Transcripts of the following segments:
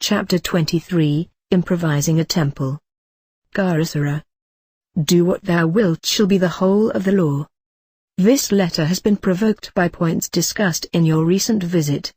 Chapter 23, Improvising a Temple. Garasara. Do what thou wilt shall be the whole of the law. This letter has been provoked by points discussed in your recent visit.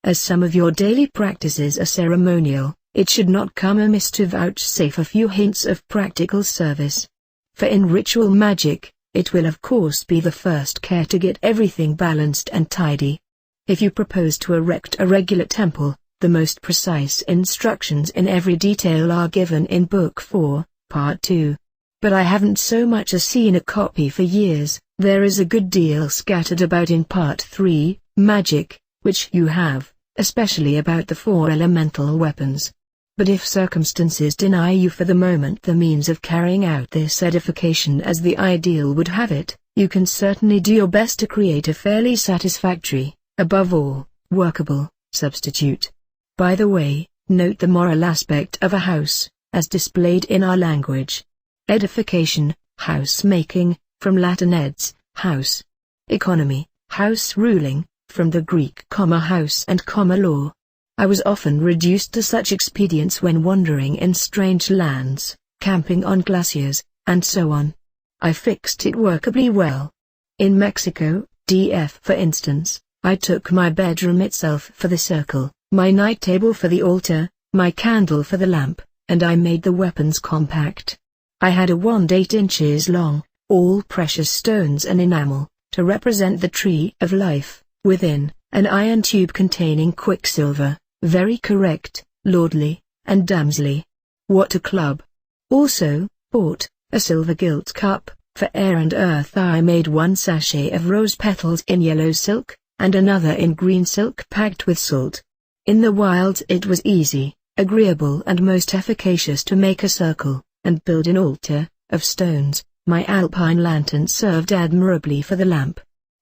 As some of your daily practices are ceremonial, it should not come amiss to vouchsafe a few hints of practical service. For in ritual magic, it will of course be the first care to get everything balanced and tidy. If you propose to erect a regular temple, the most precise instructions in every detail are given in Book 4, Part 2. But I haven't so much as seen a copy for years. There is a good deal scattered about in Part 3, Magic, which you have, especially about the 4 elemental weapons. But if circumstances deny you for the moment the means of carrying out this edification as the ideal would have it, you can certainly do your best to create a fairly satisfactory, above all, workable, substitute. By the way, note the moral aspect of a house, as displayed in our language. Edification, house-making, from Latin eds, house. Economy, house ruling, from the Greek house and law. I was often reduced to such expedients when wandering in strange lands, camping on glaciers, and so on. I fixed it workably well. In Mexico, DF for instance, I took my bedroom itself for the circle, my night table for the altar, my candle for the lamp, and I made the weapons compact. I had a wand 8 inches long, all precious stones and enamel, to represent the tree of life, within, an iron tube containing quicksilver, very correct, lordly, and damsely. What a club! Also, bought, a silver gilt cup, for air and earth. I made one sachet of rose petals in yellow silk, and another in green silk packed with salt. In the wilds it was easy, agreeable and most efficacious to make a circle, and build an altar, of stones. My alpine lantern served admirably for the lamp.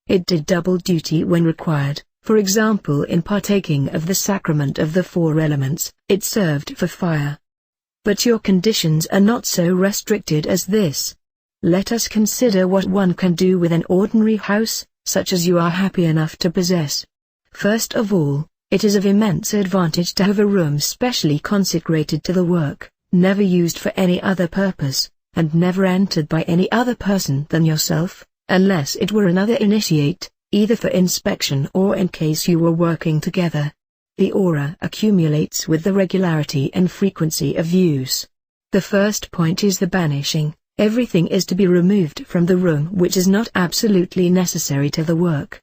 It did double duty when required, for example in partaking of the sacrament of the 4 elements, it served for fire. But your conditions are not so restricted as this. Let us consider what one can do with an ordinary house, such as you are happy enough to possess. First of all, it is of immense advantage to have a room specially consecrated to the work, never used for any other purpose, and never entered by any other person than yourself, unless it were another initiate, either for inspection or in case you were working together. The aura accumulates with the regularity and frequency of use. The first point is the banishing. Everything is to be removed from the room which is not absolutely necessary to the work.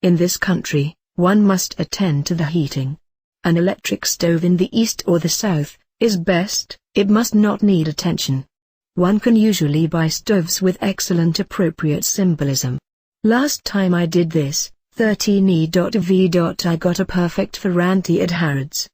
In this country, one must attend to the heating. An electric stove in the east or the south is best. It must not need attention. One can usually buy stoves with excellent appropriate symbolism. Last time I did this, 13E.V. I got a perfect for anti-adherents.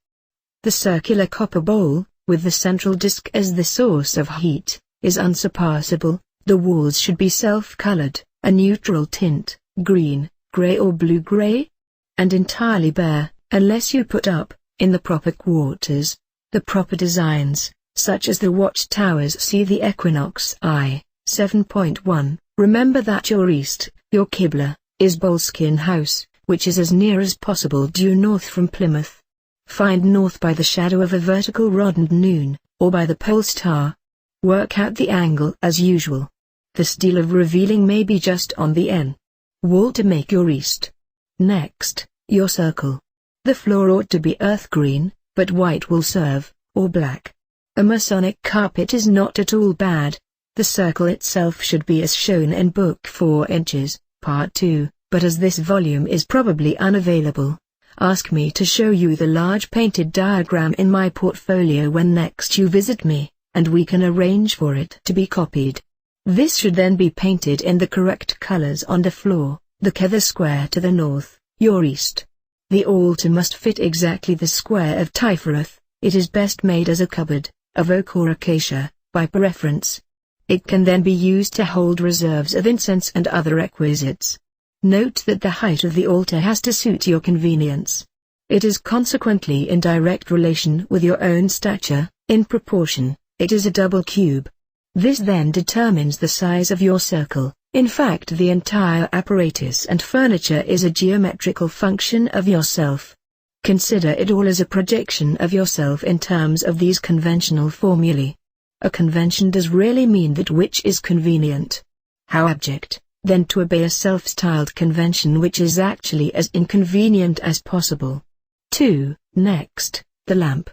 The circular copper bowl, with the central disc as the source of heat, is unsurpassable. The walls should be self-colored, a neutral tint, green, gray or blue-gray, and entirely bare, unless you put up, in the proper quarters, the proper designs, such as the watchtowers. See the Equinox I, 7.1. Remember that your east, your Qibla, is Boleskine House, which is as near as possible due north from Plymouth. Find north by the shadow of a vertical rod and noon, or by the pole star. Work out the angle as usual. The style of revealing may be just on the N wall to make your east. Next, your circle. The floor ought to be earth green, but white will serve, or black. A Masonic carpet is not at all bad. The circle itself should be as shown in Book 4 inches, Part 2, but as this volume is probably unavailable, ask me to show you the large painted diagram in my portfolio when next you visit me, and we can arrange for it to be copied. This should then be painted in the correct colors on the floor, the square to the north, your east. The altar must fit exactly the square of Tifereth. It is best made as a cupboard, of oak or acacia, by preference. It can then be used to hold reserves of incense and other requisites. Note that the height of the altar has to suit your convenience. It is consequently in direct relation with your own stature. In proportion, it is a double cube. This then determines the size of your circle. In fact, the entire apparatus and furniture is a geometrical function of yourself. Consider it all as a projection of yourself in terms of these conventional formulae. A convention does really mean that which is convenient. How abject, then, to obey a self-styled convention which is actually as inconvenient as possible. 2. Next, the lamp.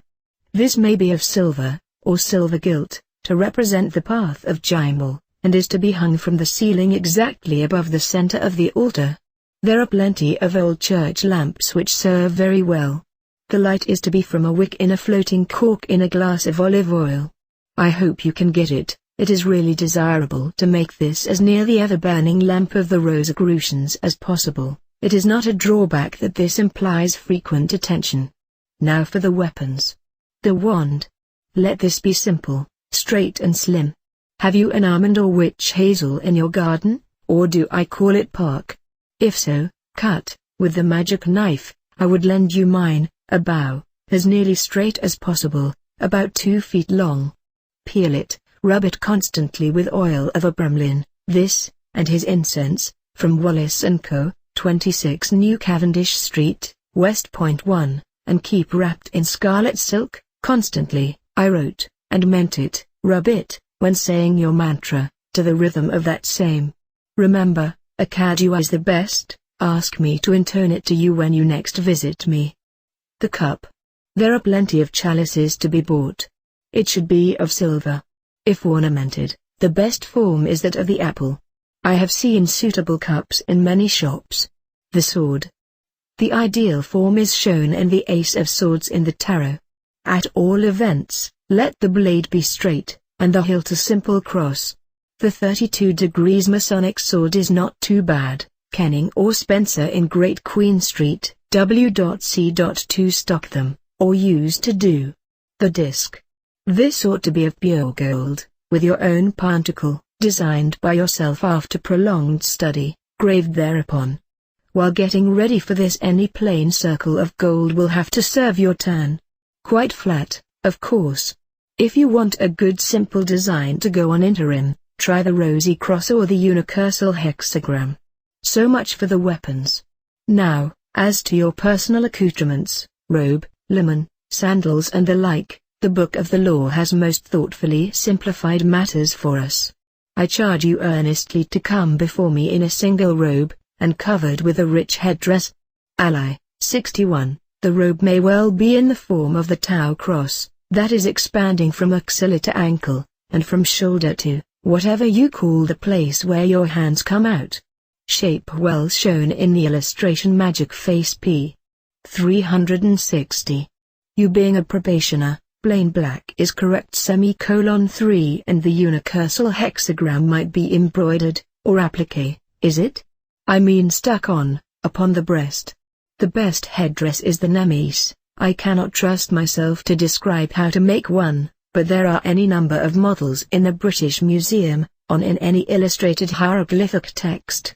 This may be of silver, or silver gilt, to represent the path of Jaimal, and is to be hung from the ceiling exactly above the center of the altar. There are plenty of old church lamps which serve very well. The light is to be from a wick in a floating cork in a glass of olive oil. I hope you can get it. It is really desirable to make this as near the ever-burning lamp of the Rosicrucians as possible. It is not a drawback that this implies frequent attention. Now for the weapons. The wand. Let this be simple, straight and slim. Have you an almond or witch hazel in your garden, or do I call it park? If so, cut, with the magic knife. I would lend you mine, a bough, as nearly straight as possible, about 2 feet long. Peel it, rub it constantly with oil of abromlin, this, and his incense, from Wallace & Co., 26 New Cavendish Street, West Point 1, and keep wrapped in scarlet silk, constantly. I wrote, and meant it, rub it, when saying your mantra, to the rhythm of that same. Remember, Akkadu is the best. Ask me to intone it to you when you next visit me. The cup. There are plenty of chalices to be bought. It should be of silver. If ornamented, the best form is that of the apple. I have seen suitable cups in many shops. The sword. The ideal form is shown in the Ace of Swords in the tarot. At all events, let the blade be straight, and the hilt a simple cross. The 32 degrees Masonic sword is not too bad. Kenning or Spencer in Great Queen Street, W.C.2 stock them, or used to do. The disc. This ought to be of pure gold, with your own pantacle, designed by yourself after prolonged study, graved thereupon. While getting ready for this, any plain circle of gold will have to serve your turn. Quite flat, of course. If you want a good simple design to go on interim, try the rosy cross or the unicursal hexagram. So much for the weapons. Now, as to your personal accoutrements, robe, linen, sandals and the like, the Book of the Law has most thoughtfully simplified matters for us. I charge you earnestly to come before me in a single robe, and covered with a rich headdress. Ally, 61. The robe may well be in the form of the Tau cross, that is expanding from axilla to ankle, and from shoulder to, whatever you call the place where your hands come out. Shape well shown in the illustration Magic Face p. 360. You being a probationer, plain black is correct. 3 and the unicursal hexagram might be embroidered, or appliqué, is it? I mean stuck on, upon the breast. The best headdress is the nemesis. I cannot trust myself to describe how to make one, but there are any number of models in the British Museum, on in any illustrated hieroglyphic text.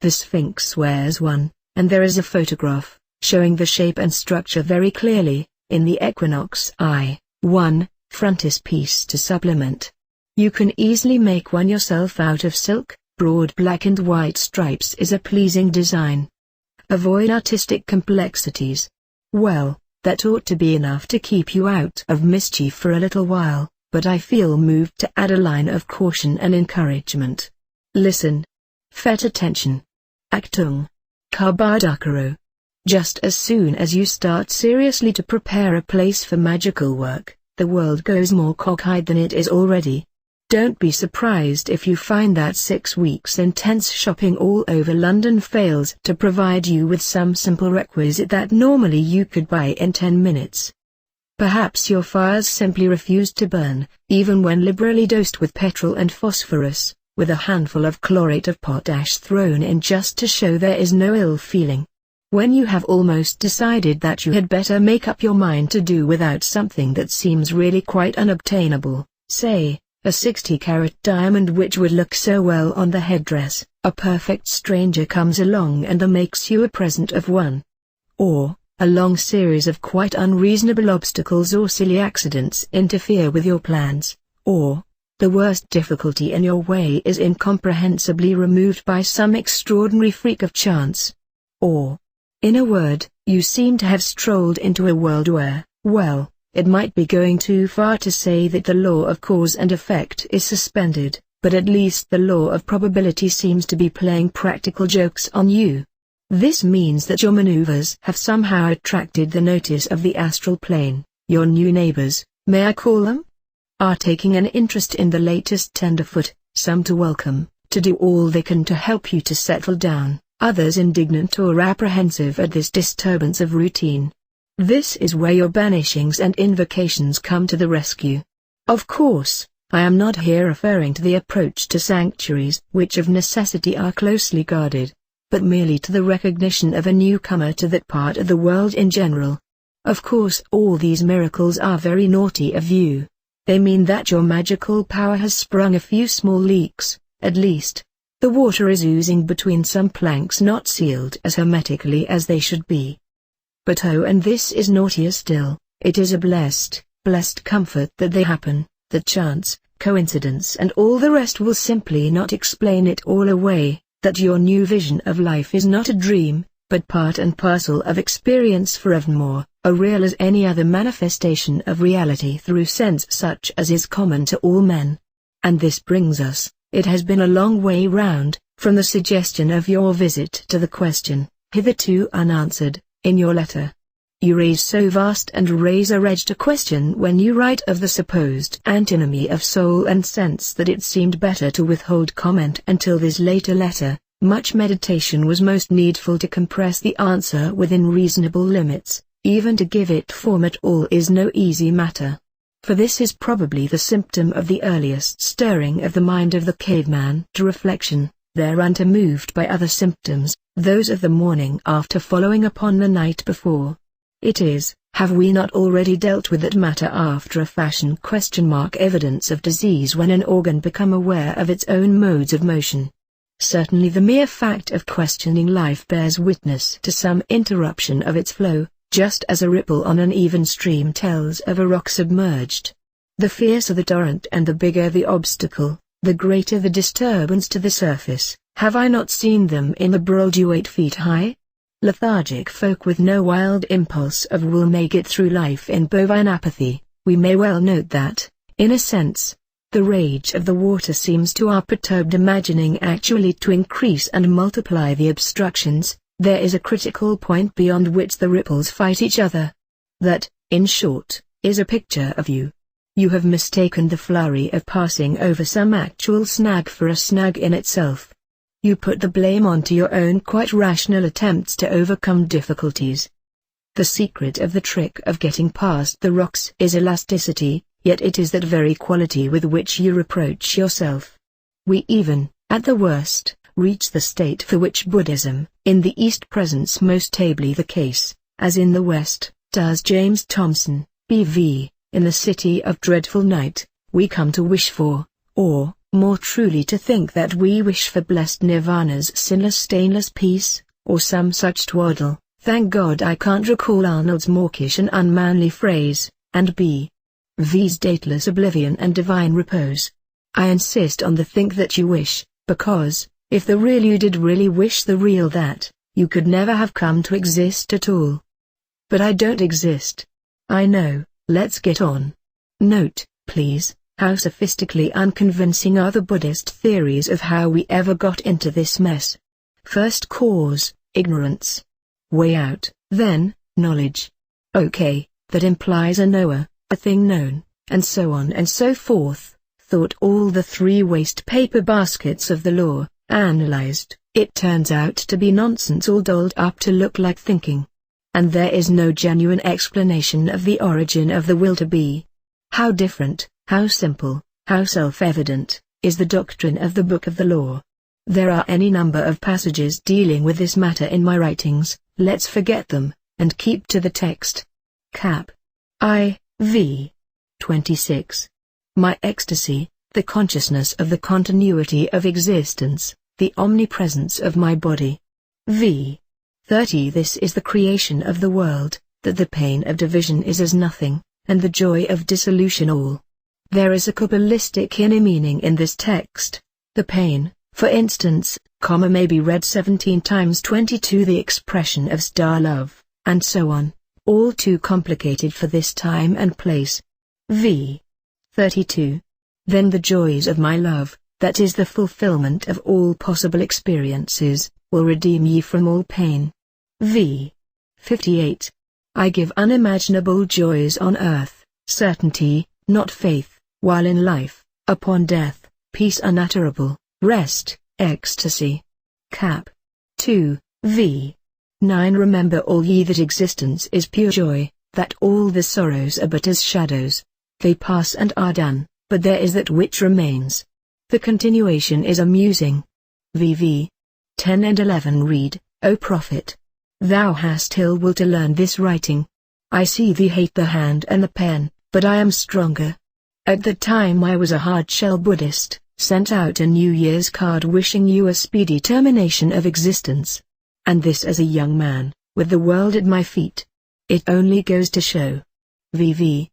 The Sphinx wears one, and there is a photograph, showing the shape and structure very clearly, in the Equinox I.1, frontispiece to supplement. You can easily make one yourself out of silk. Broad black and white stripes is a pleasing design. Avoid artistic complexities. Well, that ought to be enough to keep you out of mischief for a little while, but I feel moved to add a line of caution and encouragement. Listen. Fet attention. Actung. Kabadakaro. Just as soon as you start seriously to prepare a place for magical work, the world goes more cockeyed than it is already. Don't be surprised if you find that 6 weeks intense shopping all over London fails to provide you with some simple requisite that normally you could buy in 10 minutes. Perhaps your fires simply refuse to burn, even when liberally dosed with petrol and phosphorus, with a handful of chlorate of potash thrown in just to show there is no ill feeling. When you have almost decided that you had better make up your mind to do without something that seems really quite unobtainable, say, a 60-carat diamond which would look so well on the headdress, a perfect stranger comes along and makes you a present of one. Or, a long series of quite unreasonable obstacles or silly accidents interfere with your plans, or, the worst difficulty in your way is incomprehensibly removed by some extraordinary freak of chance. Or, In a word, you seem to have strolled into a world where, well, it might be going too far to say that the law of cause and effect is suspended, but at least the law of probability seems to be playing practical jokes on you. This means that your maneuvers have somehow attracted the notice of the astral plane. Your new neighbors, may I call them, are taking an interest in the latest tenderfoot, some to welcome, to do all they can to help you to settle down, others indignant or apprehensive at this disturbance of routine. This is where your banishings and invocations come to the rescue. Of course, I am not here referring to the approach to sanctuaries which of necessity are closely guarded, but merely to the recognition of a newcomer to that part of the world in general. Of course all these miracles are very naughty of you. They mean that your magical power has sprung a few small leaks, at least. The water is oozing between some planks not sealed as hermetically as they should be. But oh, and this is naughtier still, it is a blessed comfort that they happen, that chance, coincidence and all the rest will simply not explain it all away, that your new vision of life is not a dream, but part and parcel of experience forevermore, real as any other manifestation of reality through sense such as is common to all men. And this brings us, it has been a long way round, from the suggestion of your visit to the question, hitherto unanswered, in your letter. You raise so vast and razor-edged a question when you write of the supposed antinomy of soul and sense that it seemed better to withhold comment until this later letter. Much meditation was most needful to compress the answer within reasonable limits. Even to give it form at all is no easy matter. For this is probably the symptom of the earliest stirring of the mind of the caveman to reflection, thereunto moved by other symptoms, those of the morning after following upon the night before. It is, have we not already dealt with that matter after a fashion? Evidence of disease when an organ become aware of its own modes of motion. Certainly the mere fact of questioning life bears witness to some interruption of its flow, just as a ripple on an even stream tells of a rock submerged. The fiercer the torrent and the bigger the obstacle, the greater the disturbance to the surface. Have I not seen them in the Broad 8 feet high? Lethargic folk with no wild impulse of will make it through life in bovine apathy. We may well note that, in a sense, the rage of the water seems to our perturbed imagining actually to increase and multiply the obstructions. There is a critical point beyond which the ripples fight each other. That, in short, is a picture of you. You have mistaken the flurry of passing over some actual snag for a snag in itself. You put the blame onto your own quite rational attempts to overcome difficulties. The secret of the trick of getting past the rocks is elasticity, yet it is that very quality with which you reproach yourself. We even, at the worst, reach the state for which Buddhism, in the East presents most ably the case, as in the West, does James Thomson, B.V., in The City of Dreadful Night. We come to wish for, or, more truly to think that we wish for blessed nirvana's sinless stainless peace, or some such twaddle. Thank God I can't recall Arnold's mawkish and unmanly phrase, and B.V.'s dateless oblivion and divine repose. I insist on the think that you wish, because, if the real you did really wish the real that, you could never have come to exist at all. But I don't exist. I know, let's get on. Note, please, how sophistically unconvincing are the Buddhist theories of how we ever got into this mess. First cause, ignorance. Way out, then, knowledge. Okay, that implies a knower, a thing known, and so on and so forth. Thought all the 3 waste paper baskets of the law. Analyzed, it turns out to be nonsense all dolled up to look like thinking. And there is no genuine explanation of the origin of the will to be. How different, how simple, how self-evident, is the doctrine of the Book of the Law. There are any number of passages dealing with this matter in my writings. Let's forget them, and keep to the text. Cap. I.V. 26. My ecstasy, the consciousness of the continuity of existence, the omnipresence of my body. V. 30. This is the creation of the world, that the pain of division is as nothing, and the joy of dissolution all. There is a Kabbalistic inner meaning in this text. The pain, for instance, may be read 17 times 22 the expression of star love, and so on, all too complicated for this time and place. v. 32. Then the joys of my love, that is the fulfillment of all possible experiences, will redeem ye from all pain. v. 58. I give unimaginable joys on earth, certainty, not faith, while in life, upon death, peace unutterable, rest, ecstasy. Cap. 2, v. 9. Remember all ye that existence is pure joy, that all the sorrows are but as shadows. They pass and are done, but there is that which remains. The continuation is amusing. VV 10 and 11 read, O prophet! Thou hast ill will to learn this writing. I see thee hate the hand and the pen, but I am stronger. At the time I was a hard-shell Buddhist, sent out a New Year's card wishing you a speedy termination of existence. And this as a young man, with the world at my feet. It only goes to show. VV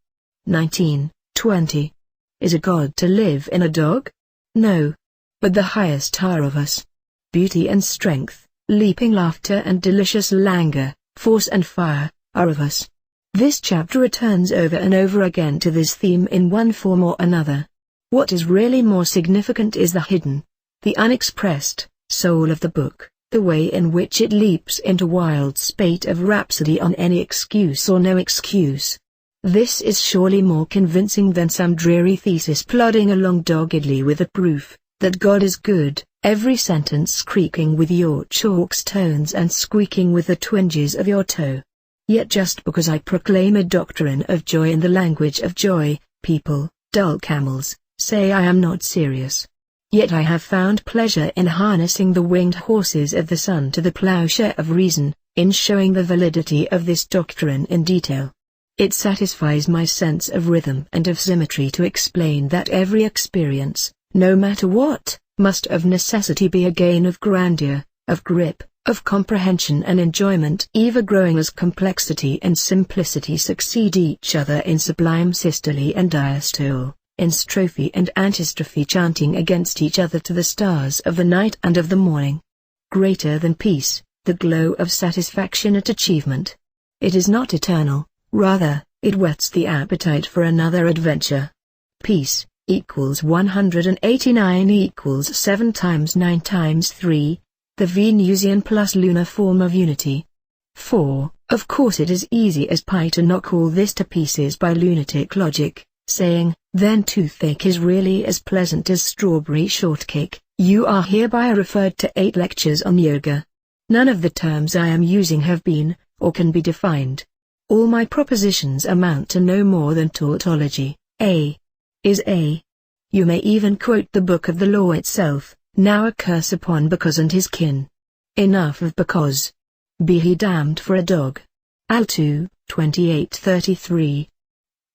19:20. Is a god to live in a dog? No. But the highest are of us. Beauty and strength, leaping laughter and delicious languor, force and fire, are of us. This chapter returns over and over again to this theme in one form or another. What is really more significant is the hidden, the unexpressed, soul of the book, the way in which it leaps into wild spate of rhapsody on any excuse or no excuse. This is surely more convincing than some dreary thesis plodding along doggedly with the proof that God is good, every sentence creaking with your chalk's tones and squeaking with the twinges of your toe. Yet just because I proclaim a doctrine of joy in the language of joy, people, dull camels, say I am not serious. Yet I have found pleasure in harnessing the winged horses of the sun to the plowshare of reason, in showing the validity of this doctrine in detail. It satisfies my sense of rhythm and of symmetry to explain that every experience, no matter what, must of necessity be a gain of grandeur, of grip, of comprehension and enjoyment, ever growing as complexity and simplicity succeed each other in sublime systole and diastole, in strophe and antistrophe chanting against each other to the stars of the night and of the morning. Greater than peace, the glow of satisfaction at achievement. It is not eternal, rather, it whets the appetite for another adventure. Peace equals 189 equals 7 times 9 times 3, the Venusian plus lunar form of unity. 4. Of course it is easy as pie to knock all this to pieces by lunatic logic, saying, then toothache is really as pleasant as strawberry shortcake. You are hereby referred to 8 lectures on yoga. None of the terms I am using have been, or can be defined. All my propositions amount to no more than tautology. A is A. You may even quote the book of the law itself, now a curse upon because and his kin. Enough of because. Be he damned for a dog. Al 2, 28-33.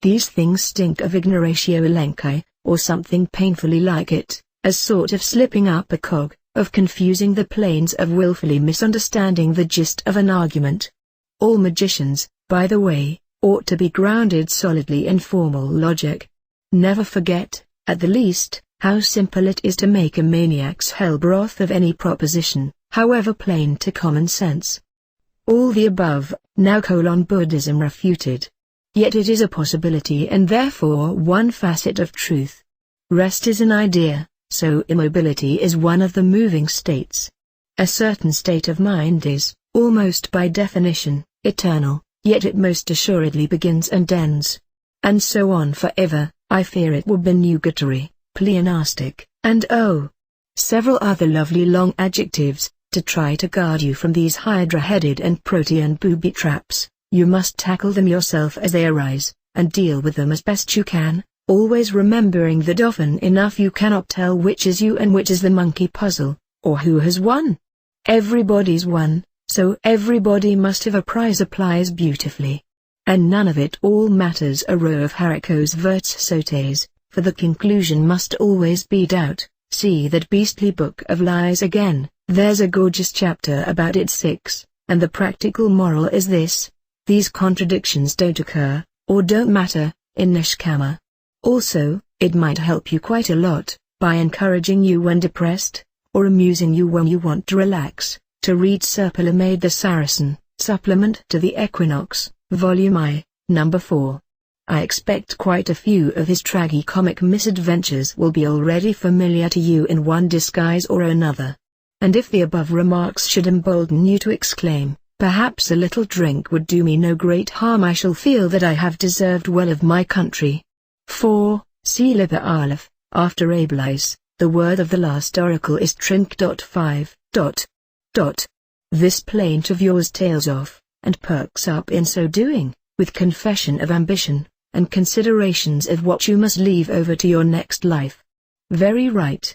These things stink of ignoratio elenchi, or something painfully like it, as sort of slipping up a cog, of confusing the planes of willfully misunderstanding the gist of an argument. All magicians, by the way, ought to be grounded solidly in formal logic. Never forget, at the least, how simple it is to make a maniac's hell broth of any proposition, however plain to common sense. All the above, now Buddhism refuted. Yet it is a possibility and therefore one facet of truth. Rest is an idea, so immobility is one of the moving states. A certain state of mind is, almost by definition, eternal, yet it most assuredly begins and ends. And so on forever. I fear it will be nugatory, pleonastic, and several other lovely long adjectives, to try to guard you from these hydra-headed and protean booby traps. You must tackle them yourself as they arise, and deal with them as best you can, always remembering that often enough you cannot tell which is you and which is the monkey puzzle, or who has won. Everybody's won, so everybody must have a prize applies beautifully. And none of it all matters a row of haricots verts sautés, for the conclusion must always be doubt. See that beastly book of lies again, there's a gorgeous chapter about it 6, and the practical moral is this: these contradictions don't occur, or don't matter, in neshkama. Also, it might help you quite a lot, by encouraging you when depressed, or amusing you when you want to relax, to read Sir Palamade the Saracen, Supplement to the Equinox, Volume I, Number 4. I expect quite a few of his tragicomic misadventures will be already familiar to you in one disguise or another. And if the above remarks should embolden you to exclaim, perhaps a little drink would do me no great harm, I shall feel that I have deserved well of my country. 4. Silipa Aleph, after Abelice, the word of the last oracle is Trink. 5. This plaint of yours tails off, and perks up in so doing, with confession of ambition, and considerations of what you must leave over to your next life. Very right.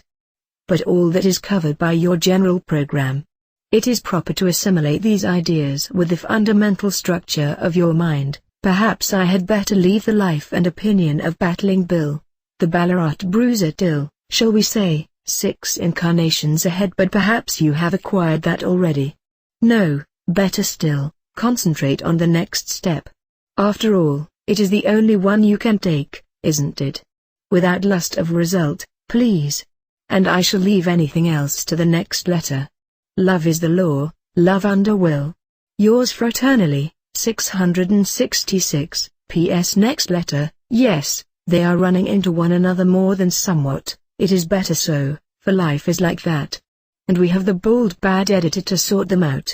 But all that is covered by your general program. It is proper to assimilate these ideas with the fundamental structure of your mind. Perhaps I had better leave the life and opinion of Battling Bill, the Ballarat bruiser till, shall we say, 6 incarnations ahead, but perhaps you have acquired that already. No, better still, concentrate on the next step. After all, it is the only one you can take, isn't it? Without lust of result, please. And I shall leave anything else to the next letter. Love is the law, love under will. Yours fraternally, 666, P.S. Next letter, yes, they are running into one another more than somewhat, it is better so, for life is like that. And we have the bold bad editor to sort them out.